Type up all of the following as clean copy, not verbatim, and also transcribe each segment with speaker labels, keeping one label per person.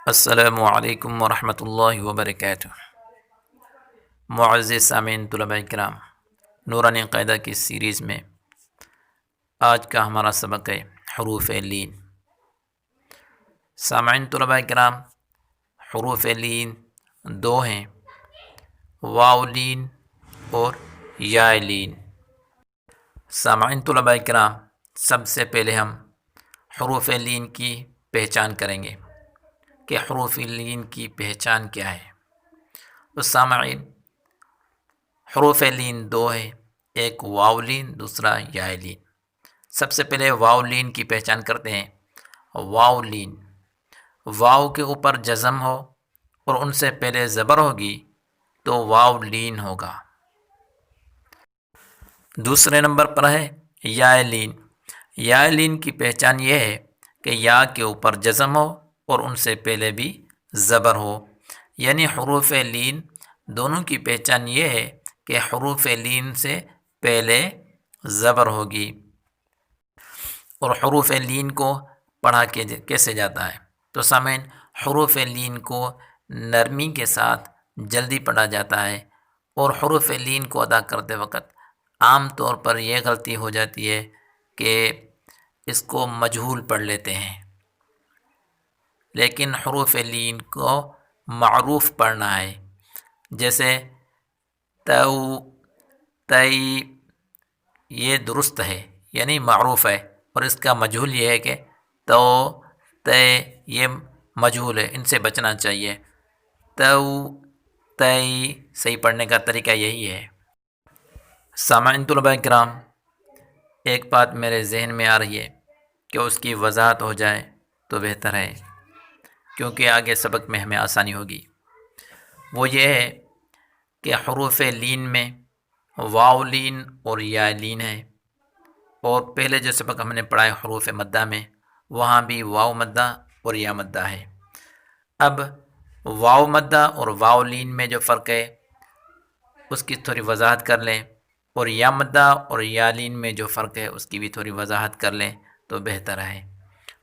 Speaker 1: السلام علیکم ورحمۃ اللہ وبرکاتہ۔ معزز سامعین طلباء کرام، نورانی قاعدہ کی سیریز میں آج کا ہمارا سبق ہے حروف لین۔ سامعین طلباء کرام، حروف لین دو ہیں، واو لین اور یا لین۔ سامعین طلباء کرام، سب سے پہلے ہم حروف لین کی پہچان کریں گے کہ حروف لین کی پہچان کیا ہے۔ تو سامعین، حروف لین دو ہے، ایک واو لین، دوسرا یا لین۔ سب سے پہلے واو لین کی پہچان کرتے ہیں۔ واو لین، واو کے اوپر جزم ہو اور ان سے پہلے زبر ہوگی تو واو لین ہوگا۔ دوسرے نمبر پر ہے یا لین۔ یا لین کی پہچان یہ ہے کہ یا کے اوپر جزم ہو اور ان سے پہلے بھی زبر ہو، یعنی حروف لین دونوں کی پہچان یہ ہے کہ حروف لین سے پہلے زبر ہوگی۔ اور حروف لین کو پڑھا کیسے جاتا ہے؟ تو سامعین، حروف لین کو نرمی کے ساتھ جلدی پڑھا جاتا ہے، اور حروف لین کو ادا کرتے وقت عام طور پر یہ غلطی ہو جاتی ہے کہ اس کو مجہول پڑھ لیتے ہیں، لیکن حروف لین کو معروف پڑھنا ہے۔ جیسے تو، تئی، یہ درست ہے یعنی معروف ہے، اور اس کا مجہول یہ ہے کہ تو، تے، یہ مجہول ہے، ان سے بچنا چاہیے۔ تو، تئی صحیح پڑھنے کا طریقہ یہی ہے۔ سامعین طلباء کرام، ایک بات میرے ذہن میں آ رہی ہے کہ اس کی وضاحت ہو جائے تو بہتر ہے، کیونکہ آگے سبق میں ہمیں آسانی ہوگی۔ وہ یہ ہے کہ حروف لین میں واو لین اور یا لین ہے، اور پہلے جو سبق ہم نے پڑھا ہے حروف مدہ میں، وہاں بھی واو مدہ اور یا مدہ ہے۔ اب واو مدہ اور واو لین میں جو فرق ہے اس کی تھوڑی وضاحت کر لیں، اور یا مدہ اور یا لین میں جو فرق ہے اس کی بھی تھوڑی وضاحت کر لیں تو بہتر ہے۔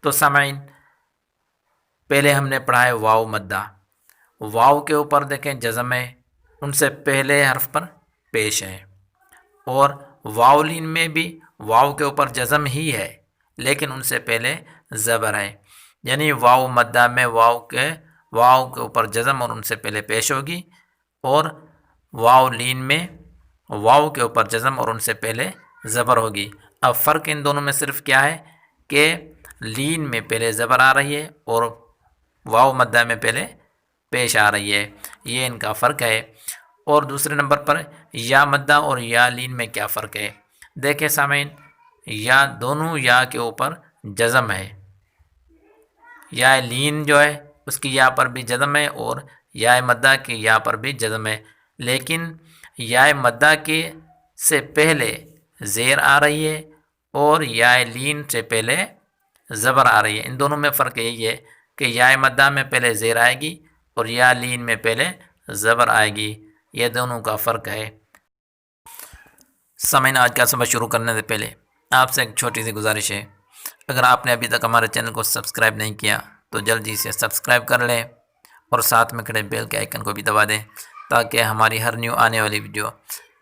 Speaker 1: تو سامعین، پہلے ہم نے پڑھا ہے واو مدہ۔ واو کے اوپر دیکھیں جزم ہے، ان سے پہلے حرف پر پیش ہے، اور واو لین میں بھی واو کے اوپر جزم ہی ہے لیکن ان سے پہلے زبر ہے، یعنی واو مدہ میں واو کے اوپر جزم اور ان سے پہلے پیش ہوگی، اور واو لین میں واو کے اوپر جزم اور ان سے پہلے زبر ہوگی۔ اب فرق ان دونوں میں صرف کیا ہے کہ لین میں پہلے زبر آ رہی ہے اور واو مدہ میں پہلے پیش آ رہی ہے، یہ ان کا فرق ہے۔ اور دوسرے نمبر پر یا مدہ اور یا لین میں کیا فرق ہے؟ دیکھیں سامعین، یا دونوں یا کے اوپر جزم ہے، یا لین جو ہے اس کی یا پر بھی جزم ہے اور یا مدہ کی یا پر بھی جزم ہے، لیکن یا مدہ کے سے پہلے زیر آ رہی ہے اور یا لین سے پہلے زبر آ رہی ہے۔ ان دونوں میں فرق یہی ہے کہ یا مدہ میں پہلے زیر آئے گی اور یا لین میں پہلے زبر آئے گی، یہ دونوں کا فرق ہے۔ سامعین، آج کا سبق شروع کرنے سے پہلے آپ سے ایک چھوٹی سی گزارش ہے، اگر آپ نے ابھی تک ہمارے چینل کو سبسکرائب نہیں کیا تو جلدی سے سبسکرائب کر لیں، اور ساتھ میں کھڑے بیل کے آئیکن کو بھی دبا دیں تاکہ ہماری ہر نیو آنے والی ویڈیو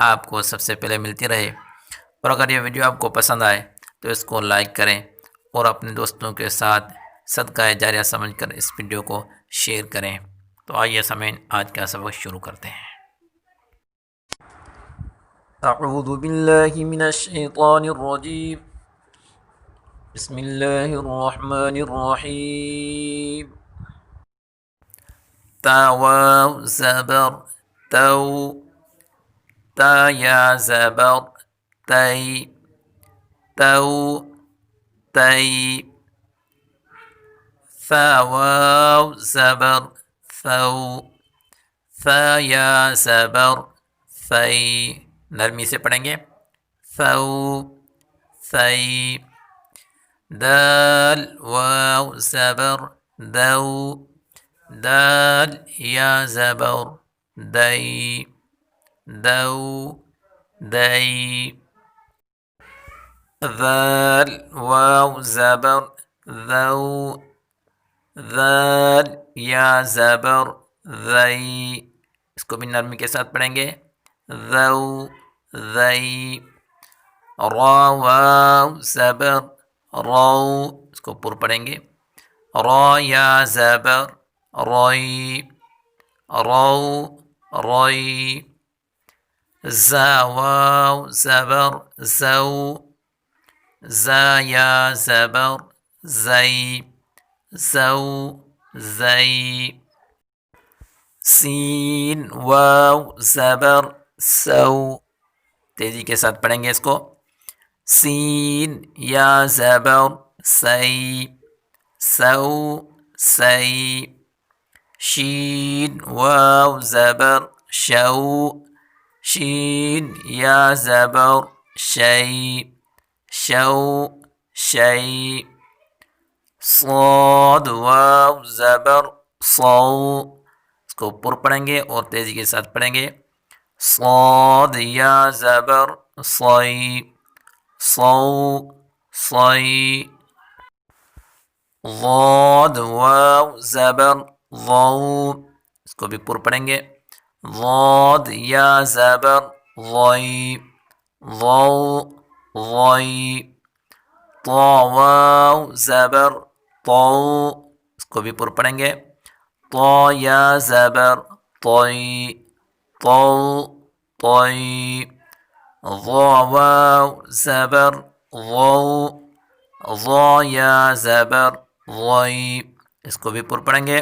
Speaker 1: آپ کو سب سے پہلے ملتی رہے۔ اور اگر یہ ویڈیو آپ کو پسند آئے تو اس کو لائک کریں اور اپنے دوستوں کے ساتھ صدقہ جاریہ سمجھ کر اس ویڈیو کو شیئر کریں۔ تو آئیے سامعین، آج کا سبق شروع کرتے ہیں۔ اعوذ باللہ من الشیطان الرجیم، بسم اللہ الرحمن الرحیم۔ تا واو زبر تو، تا یا زبر تی، تو، تی۔ ثا واو زبر ثو، ثا یا زبر ثی، نرمی سے پڑھیں گے، ثو، ثی۔ دال واو زبر دو، دال یا زبر دی، دو، دی۔ ذال واو زبر ذو، ذال یا زبر ذی، اس کو بھی نرمی کے ساتھ پڑھیں گے، ذو ذی، را واو زبر رو، اس کو پر پڑھیں گے، را یا زبر روی، رو روی، زا واو زبر زو، زا یا زبر زی، زو زی، سین واو زبر سو، تیزی کے ساتھ پڑھیں گے اس کو، سین یا زبر سی، سو سی، شین واو زبر شو، شین یا زبر شی، شو شی، صاد واو زبر صو، اس کو پر پڑھیں گے اور تیزی کے ساتھ پڑھیں گے، صاد یا زبر صی، صو صی، ضاد واو زبر ضو، اس کو بھی پر پڑھیں گے، ضاد یا زبر ضی، ضو ضی، طا واو زبر طو، اس کو بھی پر پڑھیں گے، طا یا زبر طی، طو طی، ضا واو زبر ضو، ضا یا زبر ضی، اس کو بھی پر پڑھیں گے،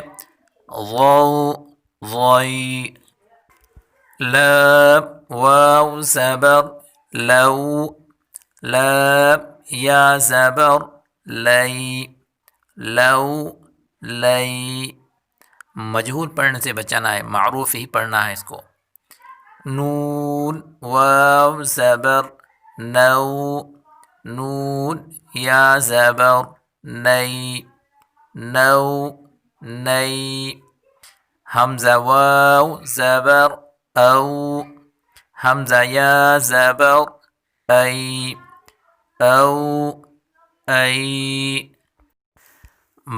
Speaker 1: ضو ضی، لام واو زبر لو، لام یا زبر لئی، لو لئی، مجہول پڑھنے سے بچانا ہے، معروف ہی پڑھنا ہے اس کو، نون واو زبر نو، نون یا زبر نئی، نو نئی، حمزہ واو زبر او، حمزہ یا زبر ای، او ای،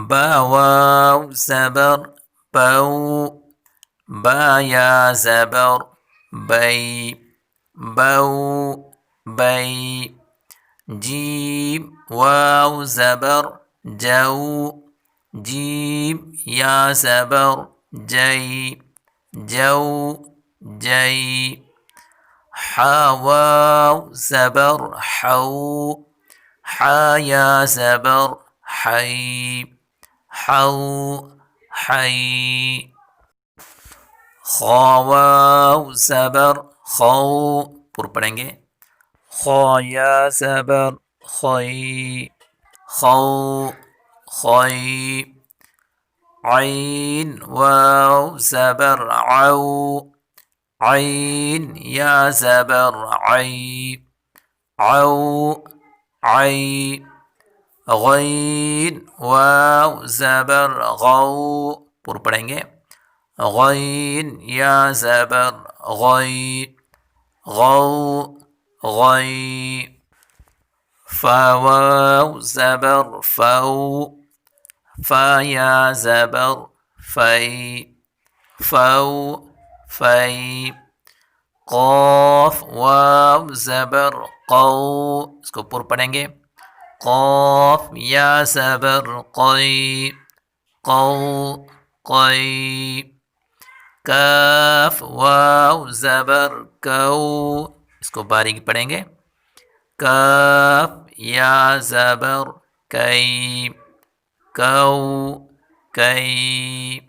Speaker 1: با واو زبر بو، با یا زبر بی، بو بی، جیم واو زبر جو، جیم یا زبر جی، جو جی، حا واو زبر حو، حا یا زبر حی، حو حی، خا واو زبر خو، پر پڑھیں گے، خا یا زبر خی، خو خی، عین واو زبر عو، عین یا زبر عی، عو عی، غین واو زبر غو، پر پڑھیں گے، غین یا زبر غی، غو غی، فا واو زبر فو، فا یا زبر فی، فو فی، قاف واو زبر قو، اس کو پر پڑھیں گے، قاف یا زبر قی، قو قی، کاف واو زبر کو، اس کو باریک پڑھیں گے، کاف یا زبر کئی، کو کئی،